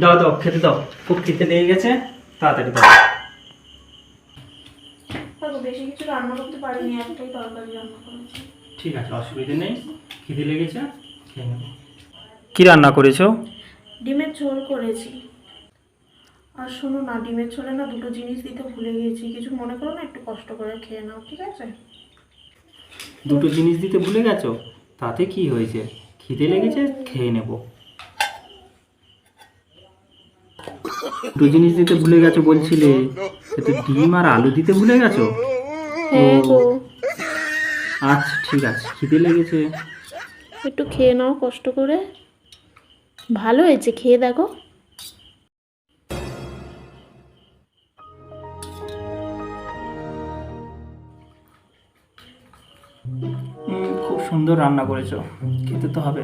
দাও দাও, খেতে দাও, খুব খেতে লেগে গেছে, তাড়াতাড়ি দাও। বেশি কিছু রান্না করতে পারিনি, একটাই তরকারি রান্না করেছি। ঠিক আছে, অসুবিধা নেই, খিদে লেগেছে, খেয়ে নেব। কি রান্না করেছো? ডিমের ঝোল করেছি। আর শোনো না, ডিমের ঝোলে না দুটো জিনিস দিতে ভুলে গিয়েছি, কিছু মনে করো না, একটু কষ্ট করে খেয়ে নাও, ঠিক আছে? দুটো জিনিস দিতে ভুলে গেছো? তাতে কি হয়েছে, খিদে লেগেছে, খেয়ে নেব। দুটো জিনিস দিতে ভুলে গেছো বলছিলে, তো ডিম আর আলু দিতে ভুলে গেছো? হ্যাঁ গো। আচ্ছা ঠিক আছে, খিদে লেগেছে। একটু খেয়ে নাও কষ্ট করে। ভালো হয়েছে, খেয়ে দেখো। খুব সুন্দর রান্না করেছো, খেতে তো হবে।